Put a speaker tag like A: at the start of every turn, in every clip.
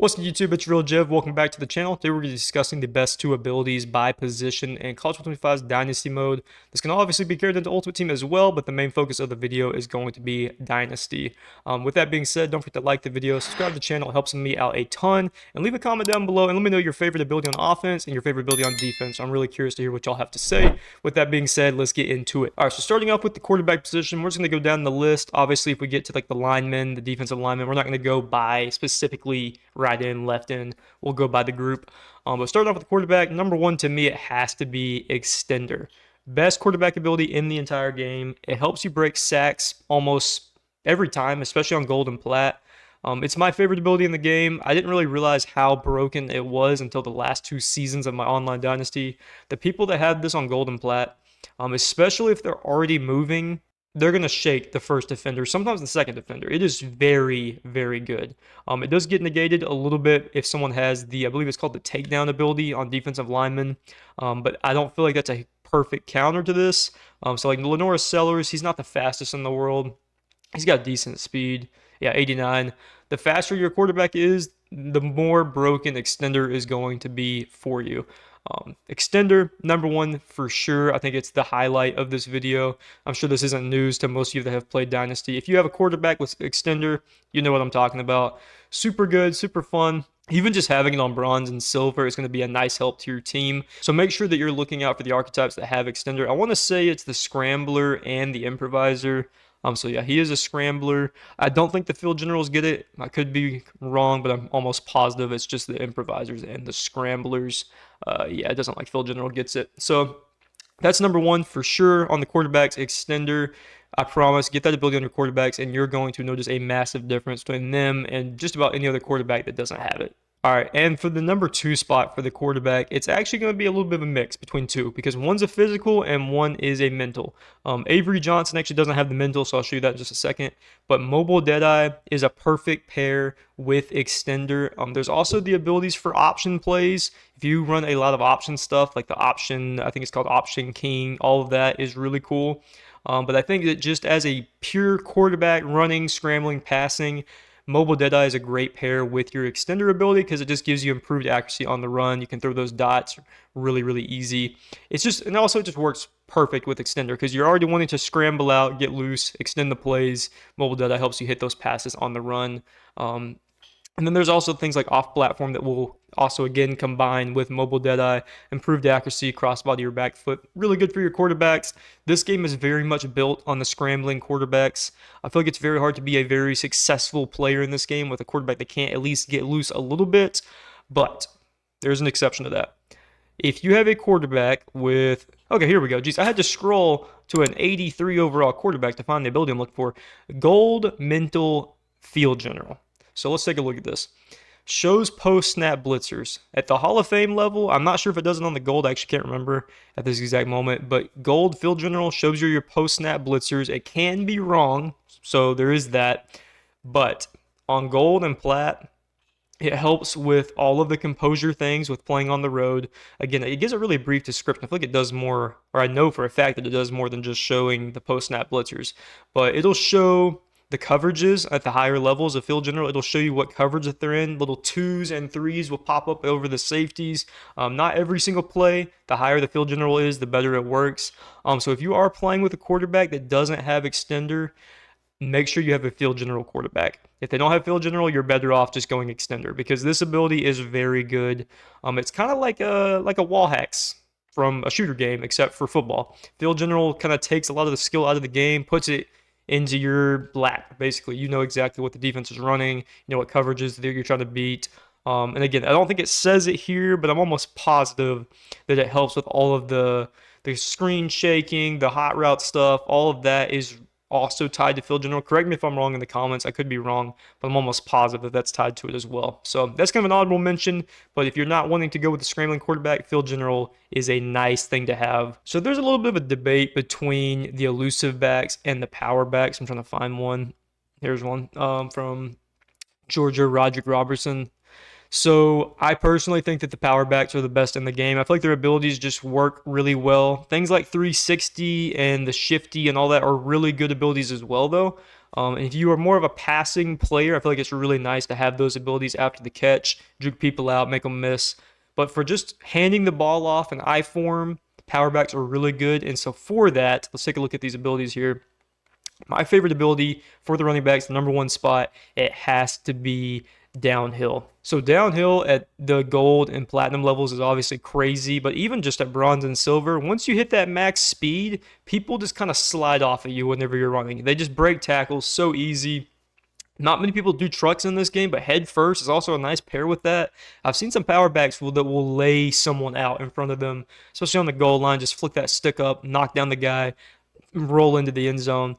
A: What's up YouTube, it's Real Jev. Welcome back to the channel. Today we're going to be discussing the best two abilities by position in College Football 25's Dynasty mode. This can obviously be carried into Ultimate Team as well, but the main focus of the video is going to be Dynasty. With that being said, don't forget to like the video, subscribe to the channel, it helps me out a ton, and leave a comment down below and let me know your favorite ability on offense and your favorite ability on defense. I'm really curious to hear what y'all have to say. With that being said, let's get into it. Alright, so starting off with the quarterback position, we're just going to go down the list. Obviously, if we get to like the linemen, the defensive linemen, we're not going to go by specifically right in, left in. We'll go by the group. But starting off with the quarterback, number one to me, it has to be extender. Best quarterback ability in the entire game. It helps you break sacks almost every time, especially on gold and plat. It's my favorite ability in the game. I didn't really realize how broken it was until the last two seasons of my online dynasty. The people that have this on gold and plat, especially if they're already moving, they're going to shake the first defender, sometimes the second defender. It is very, very good. It does get negated a little bit if someone has the, I believe it's called the takedown ability on defensive linemen, but I don't feel like that's a perfect counter to this. So like Lenora Sellers, he's not the fastest in the world. He's got decent speed. Yeah, 89. The faster your quarterback is, the more broken extender is going to be for you. Extender, number one for sure. I think it's the highlight of this video. I'm sure this isn't news to most of you that have played Dynasty. If you have a quarterback with extender, you know what I'm talking about. Super good, super fun. Even just having it on bronze and silver is going to be a nice help to your team. So make sure that you're looking out for the archetypes that have extender. I want to say it's the scrambler and the improviser. So yeah, he is a scrambler. I don't think the field generals get it. I could be wrong, but I'm almost positive it's just the improvisers and the scramblers. Yeah, it doesn't like field general gets it. So that's number one for sure on the quarterbacks. Extender, I promise, get that ability on your quarterbacks, and you're going to notice a massive difference between them and just about any other quarterback that doesn't have it. All right, and for the number two spot for the quarterback, it's actually going to be a little bit of a mix between two because one's a physical and one is a mental. Avery Johnson actually doesn't have the mental, so I'll show you that in just a second. But Mobile Deadeye is a perfect pair with extender. There's also the abilities for option plays. If you run a lot of option stuff, like the option, I think it's called Option King, all of that is really cool. But I think that just as a pure quarterback running, scrambling, passing, Mobile Deadeye is a great pair with your extender ability because it just gives you improved accuracy on the run. You can throw those dots really, really easy. It's just, and also it just works perfect with extender because you're already wanting to scramble out, get loose, extend the plays. Mobile Deadeye helps you hit those passes on the run. And then there's also things like off-platform that will also, again, combine with Mobile Deadeye, improved accuracy, crossbody or back foot. Really good for your quarterbacks. This game is very much built on the scrambling quarterbacks. I feel like it's very hard to be a very successful player in this game with a quarterback that can't at least get loose a little bit, but there's an exception to that. If you have a quarterback with, okay, here we go. Geez, I had to scroll to an 83 overall quarterback to find the ability I'm looking for. Gold Mental Field General. So let's take a look at this. Shows post-snap blitzers. At the Hall of Fame level, I'm not sure if it does it on the gold. I actually can't remember at this exact moment. But gold field general shows you your post-snap blitzers. It can be wrong, so there is that. But on gold and plat, it helps with all of the composure things with playing on the road. Again, it gives a really brief description. I feel like it does more, or I know for a fact that it does more than just showing the post-snap blitzers. But it'll show the coverages at the higher levels of field general. It'll show you what coverage that they're in. Little 2s and 3s will pop up over the safeties. Not every single play. The higher the field general is, the better it works. So if you are playing with a quarterback that doesn't have extender, make sure you have a field general quarterback. If they don't have field general, you're better off just going extender because this ability is very good. It's kind of like a wall hacks from a shooter game, except for football. Field general kind of takes a lot of the skill out of the game, puts it into your lap. Basically, you know exactly what the defense is running, you know what coverages that you're trying to beat. And again, I don't think it says it here, but I'm almost positive that it helps with all of the screen shaking, the hot route stuff. All of that is also tied to field general. Correct me if I'm wrong in the comments. I could be wrong, but I'm almost positive that that's tied to it as well. So that's kind of an honorable mention, but if you're not wanting to go with the scrambling quarterback, field general is a nice thing to have. So there's a little bit of a debate between the elusive backs and the power backs. I'm trying to find one. Here's one from Georgia, Roderick Robertson. So I personally think that the power backs are the best in the game. I feel like their abilities just work really well. Things like 360 and the shifty and all that are really good abilities as well, though. And if you are more of a passing player, I feel like it's really nice to have those abilities after the catch, juke people out, make them miss. But for just handing the ball off in I form, power backs are really good. And so for that, let's take a look at these abilities here. My favorite ability for the running backs, the number one spot, it has to be downhill. So downhill at the gold and platinum levels is obviously crazy, but even just at bronze and silver, once you hit that max speed, people just kind of slide off of you whenever you're running. They just break tackles so easy. Not many people do trucks in this game, but head first is also a nice pair with that. I've seen some power backs that will lay someone out in front of them, especially on the goal line. Just flick that stick up, knock down the guy, roll into the end zone.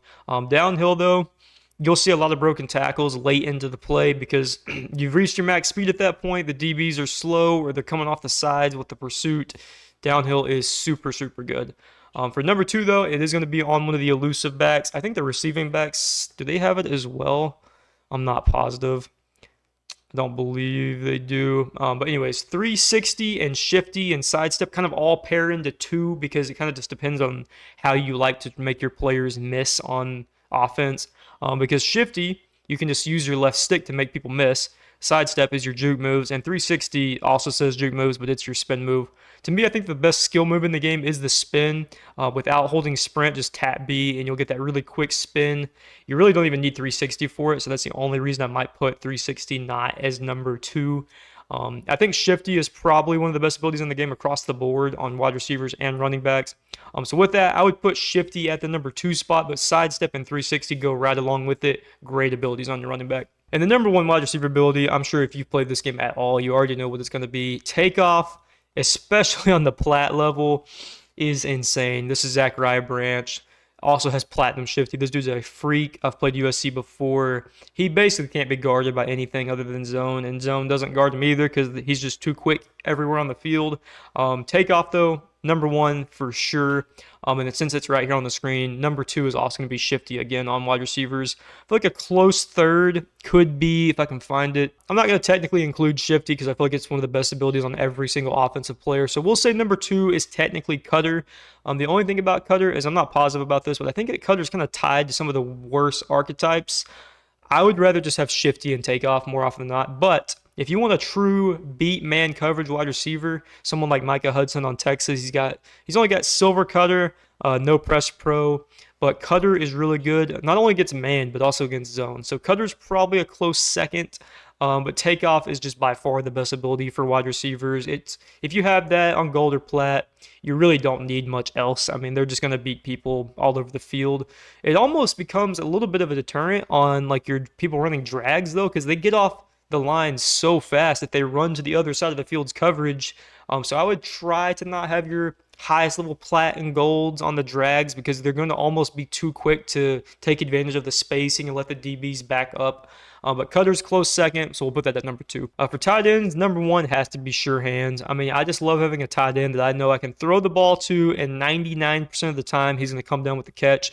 A: Downhill, though, you'll see a lot of broken tackles late into the play because you've reached your max speed at that point. The DBs are slow or they're coming off the sides with the pursuit. Downhill is super, super good. For number two, though, it is going to be on one of the elusive backs. I think the receiving backs, do they have it as well? I'm not positive. I don't believe they do. But anyways, 360 and shifty and sidestep kind of all pair into two because it kind of just depends on how you like to make your players miss on offense. Because shifty, you can just use your left stick to make people miss. Sidestep is your juke moves, and 360 also says juke moves, but it's your spin move. To me, I think the best skill move in the game is the spin. Without holding sprint, just tap B, and you'll get that really quick spin. You really don't even need 360 for it, so that's the only reason I might put 360 not as number two. I think shifty is probably one of the best abilities in the game across the board on wide receivers and running backs. So with that, I would put shifty at the number two spot, but sidestep and 360 go right along with it. Great abilities on your running back. And the number one wide receiver ability, I'm sure if you've played this game at all, you already know what it's going to be. Takeoff, especially on the plat level, is insane. This is Zachariah Branch. Also has platinum shifty. This dude's a freak. I've played USC before. He basically can't be guarded by anything other than zone, and zone doesn't guard him either because he's just too quick everywhere on the field. Takeoff, though, number one for sure. And since it's right here on the screen, number two is also going to be shifty again on wide receivers. I feel like a close third could be, if I can find it. I'm not going to technically include shifty because I feel like it's one of the best abilities on every single offensive player. So we'll say number two is technically cutter. The only thing about cutter is I'm not positive about this, but I think cutter is kind of tied to some of the worst archetypes. I would rather just have shifty and takeoff more often than not, but if you want a true beat man coverage wide receiver, someone like Micah Hudson on Texas, he's only got silver cutter, no press pro, but cutter is really good. Not only against man, but also against zone. So cutter's probably a close second. But takeoff is just by far the best ability for wide receivers. If you have that on gold or plat, you really don't need much else. I mean, they're just going to beat people all over the field. It almost becomes a little bit of a deterrent on like your people running drags though, because they get off the line so fast that they run to the other side of the field's coverage. So I would try to not have your highest level plat and golds on the drags because they're going to almost be too quick to take advantage of the spacing and let the DBs back up. But cutter's close second, so we'll put that at number two. For tight ends, number one has to be sure hands. I mean, I just love having a tight end that I know I can throw the ball to, and 99% of the time he's going to come down with the catch.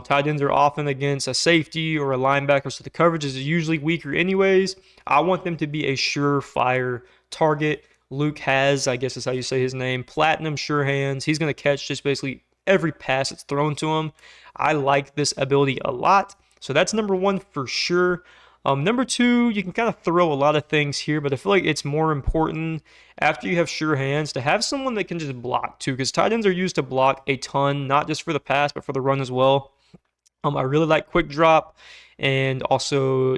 A: Tight ends are often against a safety or a linebacker, so the coverage is usually weaker anyways. I want them to be a surefire target. Luke has, I guess is how you say his name, platinum sure hands. He's going to catch just basically every pass that's thrown to him. I like this ability a lot. So that's number one for sure. Number two, you can kind of throw a lot of things here, but I feel like it's more important after you have sure hands to have someone that can just block too, because tight ends are used to block a ton, not just for the pass, but for the run as well. I really like quick drop, and also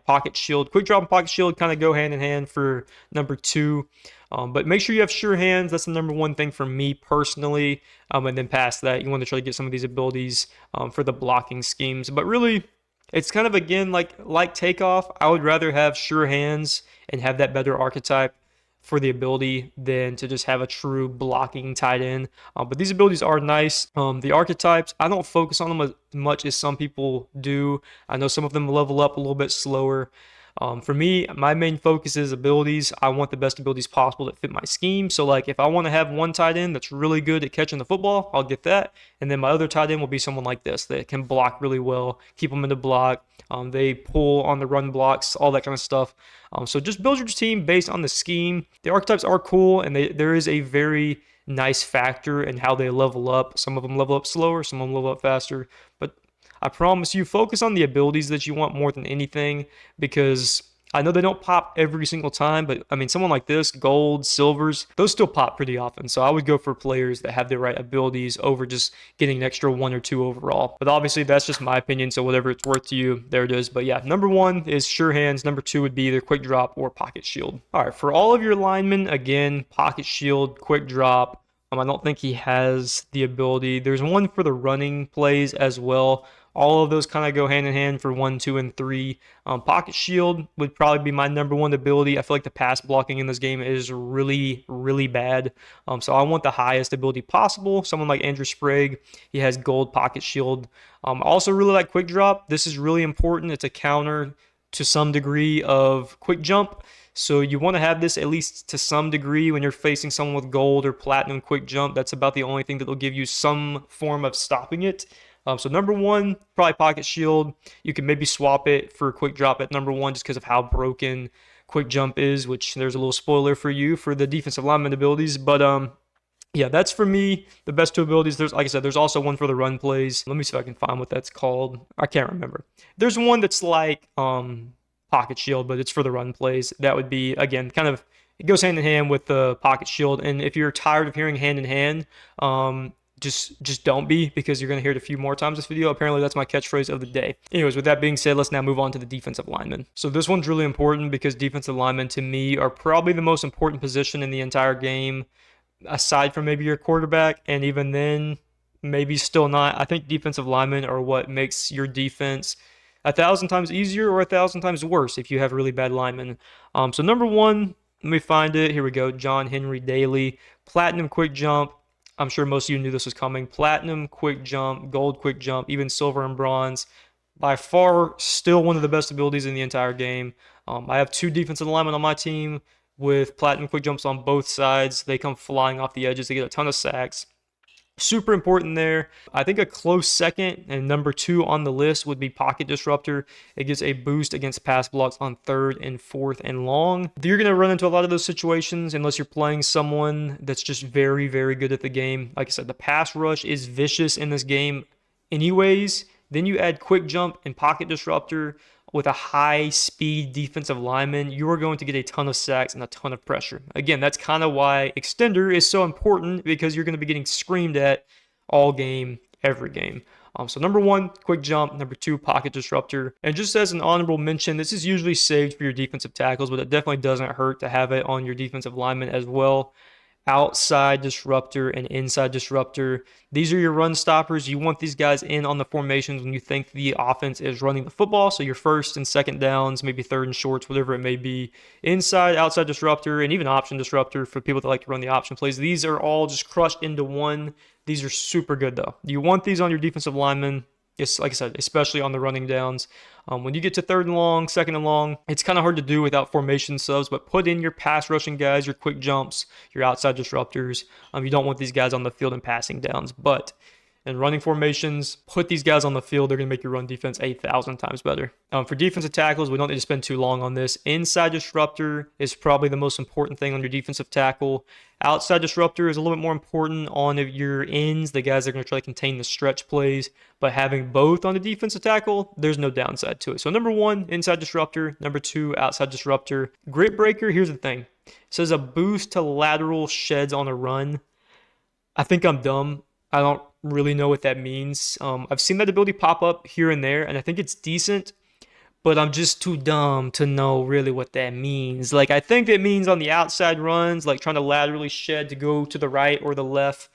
A: pocket shield. Quick drop and pocket shield kind of go hand in hand for number two. But make sure you have sure hands. That's the number one thing for me personally. And then past that, you want to try to get some of these abilities for the blocking schemes. But really, it's kind of, again, like takeoff. I would rather have sure hands and have that better archetype for the ability than to just have a true blocking tight end. But these abilities are nice. The archetypes, I don't focus on them as much as some people do. I know some of them level up a little bit slower. For me, my main focus is abilities. I want the best abilities possible that fit my scheme. So like if I want to have one tight end that's really good at catching the football, I'll get that. And then my other tight end will be someone like this that can block really well, keep them in the block. They pull on the run blocks, all that kind of stuff. So just build your team based on the scheme. The archetypes are cool, and there is a very nice factor in how they level up. Some of them level up slower, some of them level up faster. But I promise you, focus on the abilities that you want more than anything, because I know they don't pop every single time, but I mean, someone like this, gold, silvers, those still pop pretty often. So I would go for players that have the right abilities over just getting an extra 1 or 2 overall. But obviously, that's just my opinion. So whatever it's worth to you, there it is. But yeah, number 1 is sure hands. Number 2 would be either quick drop or pocket shield. All right, for all of your linemen, again, pocket shield, quick drop. I don't think he has the ability. There's one for the running plays as well. All of those kind of go hand in hand for 1, 2, and 3. Pocket shield would probably be my number 1 ability. I feel like the pass blocking in this game is really, really bad. So I want the highest ability possible. Someone like Andrew Sprague, he has gold pocket shield. I also really like quick drop. This is really important. It's a counter to some degree of quick jump. So you want to have this at least to some degree when you're facing someone with gold or platinum quick jump. That's about the only thing that will give you some form of stopping it. So number 1, probably pocket shield. You can maybe swap it for quick drop at number 1 just because of how broken quick jump is, which there's a little spoiler for you for the defensive lineman abilities. But yeah, that's for me the best 2 abilities. There's, like I said, there's also one for the run plays. Let me see if I can find what that's called. I can't remember. There's one that's like pocket shield, but it's for the run plays. That would be, again, kind of, it goes hand in hand with the pocket shield. And if you're tired of hearing hand in hand, just don't be, because you're going to hear it a few more times this video. Apparently, that's my catchphrase of the day. Anyways, with that being said, let's now move on to the defensive linemen. So this one's really important because defensive linemen, to me, are probably the most important position in the entire game, aside from maybe your quarterback, and even then, maybe still not. I think defensive linemen are what makes your defense 1,000 times easier or 1,000 times worse if you have really bad linemen. So number 1, let me find it. Here we go. John Henry Daly, platinum quick jump. I'm sure most of you knew this was coming. Platinum quick jump, gold quick jump, even silver and bronze. By far, still one of the best abilities in the entire game. I have 2 defensive linemen on my team with platinum quick jumps on both sides. They come flying off the edges. They get a ton of sacks. Super important there. I think a close second and number 2 on the list would be pocket disruptor. It gives a boost against pass blocks on 3rd and 4th and long. You're going to run into a lot of those situations unless you're playing someone that's just very, very good at the game. Like I said, the pass rush is vicious in this game anyways. Then you add quick jump and pocket disruptor with a high-speed defensive lineman, you are going to get a ton of sacks and a ton of pressure. Again, that's kind of why extender is so important, because you're going to be getting screamed at all game, every game. So number 1, quick jump. Number 2, pocket disruptor. And just as an honorable mention, this is usually saved for your defensive tackles, but it definitely doesn't hurt to have it on your defensive linemen as well. Outside disruptor and inside disruptor. These are your run stoppers. You want these guys in on the formations when you think the offense is running the football. So your 1st and 2nd downs, maybe 3rd and shorts, whatever it may be. Inside, outside disruptor, and even option disruptor for people that like to run the option plays. These are all just crushed into one. These are super good though. You want these on your defensive linemen. It's, like I said, especially on the running downs. When you get to 3rd and long, 2nd and long, it's kind of hard to do without formation subs, but put in your pass rushing guys, your quick jumps, your outside disruptors. You don't want these guys on the field in passing downs, but in running formations, put these guys on the field. They're going to make your run defense 1,000 times better. For defensive tackles, we don't need to spend too long on this. Inside disruptor is probably the most important thing on your defensive tackle. Outside disruptor is a little bit more important on your ends, the guys that are going to try to contain the stretch plays. But having both on the defensive tackle, there's no downside to it. So number 1, inside disruptor. Number 2, outside disruptor. Grit breaker, here's the thing. It says a boost to lateral sheds on a run. I think I'm dumb. I don't really know what that means. I've seen that ability pop up here and there, and I think it's decent, but I'm just too dumb to know really what that means. Like, I think it means on the outside runs, like trying to laterally shed to go to the right or the left,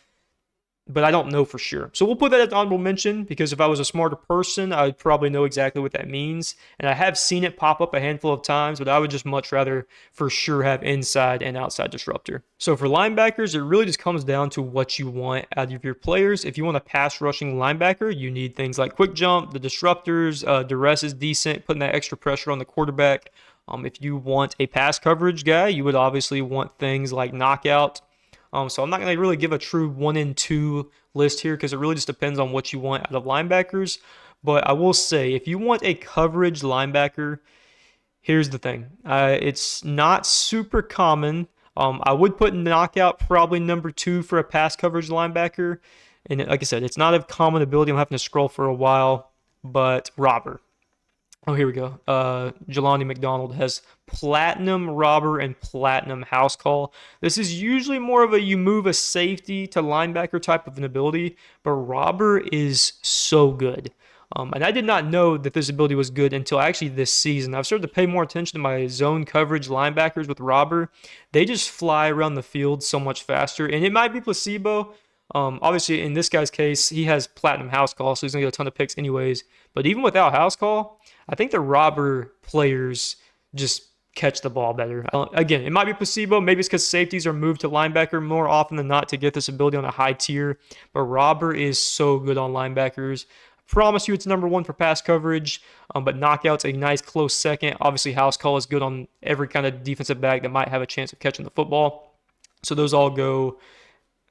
A: but I don't know for sure. So we'll put that as honorable mention, because if I was a smarter person, I would probably know exactly what that means. And I have seen it pop up a handful of times, but I would just much rather for sure have inside and outside disruptor. So for linebackers, it really just comes down to what you want out of your players. If you want a pass rushing linebacker, you need things like quick jump, the disruptors, duress is decent, putting that extra pressure on the quarterback. If you want a pass coverage guy, you would obviously want things like knockout. So I'm not going to really give a true 1 and 2 list here, because it really just depends on what you want out of linebackers. But I will say, if you want a coverage linebacker, here's the thing. It's not super common. I would put knockout probably number 2 for a pass coverage linebacker. And like I said, it's not a common ability. I'm having to scroll for a while. but robber. Oh, here we go. Jelani McDonald has platinum robber and platinum house call. This is usually more of a you move a safety to linebacker type of an ability, but robber is so good. And I did not know that this ability was good until actually this season. I've started to pay more attention to my zone coverage linebackers with robber. They just fly around the field so much faster, and it might be placebo. Obviously, in this guy's case, he has platinum house call, so he's gonna get a ton of picks anyways. But even without house call, I think the robber players just catch the ball better. Again, it might be placebo. Maybe it's because safeties are moved to linebacker more often than not to get this ability on a high tier. But robber is so good on linebackers. I promise you it's number one for pass coverage, but knockout's a nice close second. Obviously, house call is good on every kind of defensive back that might have a chance of catching the football. So those all go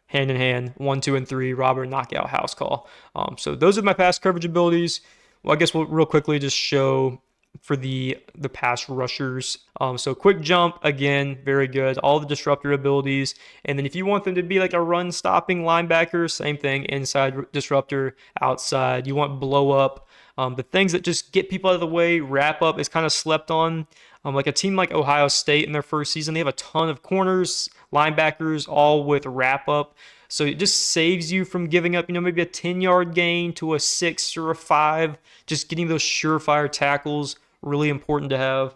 A: hand in hand, 1, 2, and 3, robber, knockout, house call. So those are my pass coverage abilities. Well, I guess we'll real quickly just show for the pass rushers. So quick jump, again, very good. All the disruptor abilities. And then if you want them to be like a run stopping linebacker, same thing, inside disruptor, outside. You want blow up. The things that just get people out of the way, wrap up is kind of slept on. Like a team like Ohio State in their first season, they have a ton of corners, linebackers, all with wrap up. So it just saves you from giving up, maybe a 10-yard gain to a 6 or a 5. Just getting those surefire tackles, really important to have.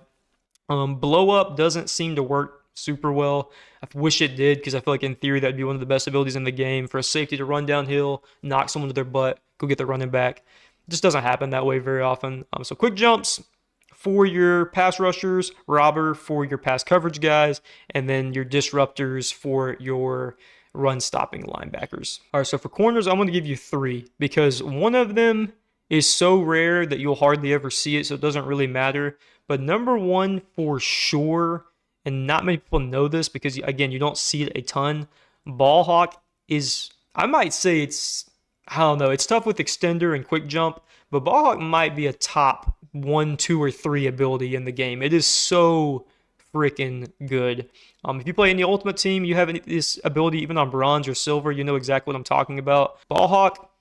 A: Blow up doesn't seem to work super well. I wish it did, because I feel like in theory that'd be one of the best abilities in the game for a safety to run downhill, knock someone to their butt, go get the running back. It just doesn't happen that way very often. So quick jumps for your pass rushers, robber for your pass coverage guys, and then your disruptors for your run stopping linebackers. All right, so for corners, I'm going to give you 3 because one of them is so rare that you'll hardly ever see it, so it doesn't really matter. But number 1 for sure, and not many people know this because, again, you don't see it a ton, ball hawk is, I might say I don't know, it's tough with extender and quick jump, but ball hawk might be a top 1, 2, or 3 ability in the game. It is so freaking good. If you play in the Ultimate Team, you have this ability even on bronze or silver, you know exactly what I'm talking about. Ball hawk,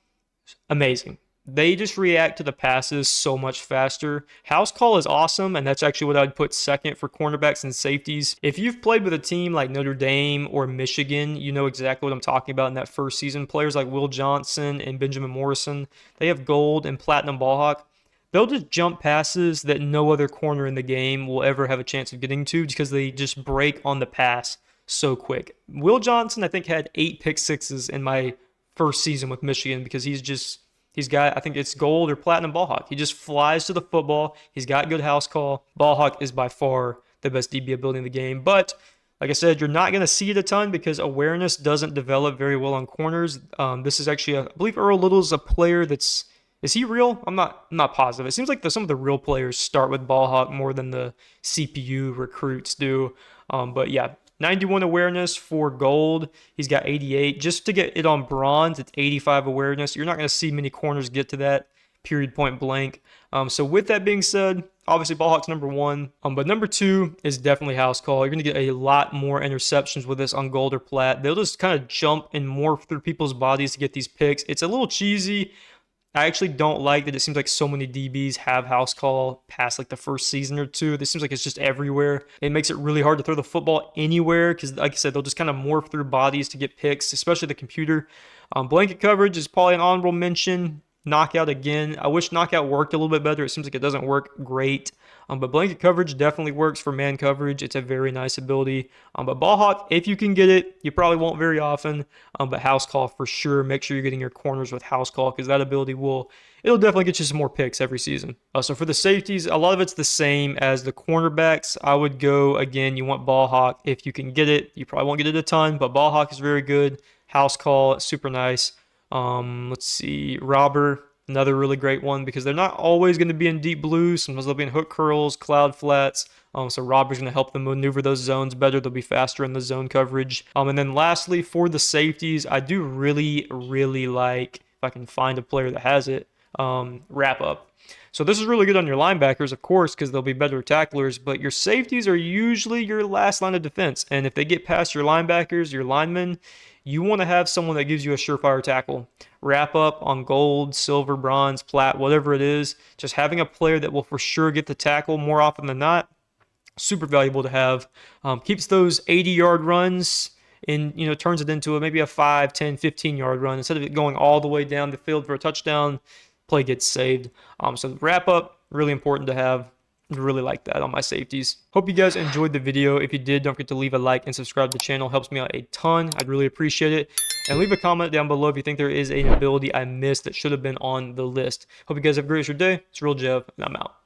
A: amazing. They just react to the passes so much faster. House call is awesome, and that's actually what I'd put second for cornerbacks and safeties. If you've played with a team like Notre Dame or Michigan, you know exactly what I'm talking about in that first season. Players like Will Johnson and Benjamin Morrison, they have gold and platinum ball hawk. They'll just jump passes that no other corner in the game will ever have a chance of getting to because they just break on the pass so quick. Will Johnson, I think, had 8 pick sixes in my first season with Michigan because he's got, I think it's gold or platinum ball hawk. He just flies to the football. He's got good house call. Ball hawk is by far the best DB ability in the game. But like I said, you're not going to see it a ton because awareness doesn't develop very well on corners. This is actually, I believe Earl Little's a player that's, is he real? I'm not positive. It seems like some of the real players start with ball hawk more than the CPU recruits do. But yeah, 91 awareness for gold. He's got 88. Just to get it on bronze, it's 85 awareness. You're not going to see many corners get to that, period, point blank. So with that being said, obviously ball hawk's number 1. But number 2 is definitely house call. You're going to get a lot more interceptions with this on gold or plat. They'll just kind of jump and morph through people's bodies to get these picks. It's a little cheesy. I actually don't like that it seems like so many DBs have house call past like the first season or 2. This seems like it's just everywhere. It makes it really hard to throw the football anywhere because, like I said, they'll just kind of morph through bodies to get picks, especially the computer. Blanket coverage is probably an honorable mention. Knockout again. I wish knockout worked a little bit better. It seems like it doesn't work great. But blanket coverage definitely works for man coverage. It's a very nice ability. But ball hawk, if you can get it, you probably won't very often. But house call for sure. Make sure you're getting your corners with house call because that ability it'll definitely get you some more picks every season. So for the safeties, a lot of it's the same as the cornerbacks. I would go, again, you want ball hawk if you can get it. You probably won't get it a ton, but ball hawk is very good. House call, super nice. Let's see, robber, another really great one because they're not always going to be in deep blue. Sometimes they'll be in hook curls, cloud flats. So robber's going to help them maneuver those zones better. They'll be faster in the zone coverage. And then lastly, for the safeties, I do really, really like, if I can find a player that has it, wrap up. So this is really good on your linebackers, of course, because they'll be better tacklers, but your safeties are usually your last line of defense. And if they get past your linebackers, your linemen, you want to have someone that gives you a surefire tackle. Wrap up on gold, silver, bronze, plat, whatever it is. Just having a player that will for sure get the tackle more often than not, super valuable to have. Keeps those 80-yard runs and, turns it into maybe a 5, 10, 15-yard run. Instead of it going all the way down the field for a touchdown, play gets saved. So the wrap up, really important to have. Really like that on my safeties. Hope you guys enjoyed the video. If you did, don't forget to leave a like and subscribe to the channel. Helps me out a ton. I'd really appreciate it. And leave a comment down below if you think there is an ability I missed that should have been on the list. Hope you guys have a great rest of your day. It's Real Jev, and I'm out.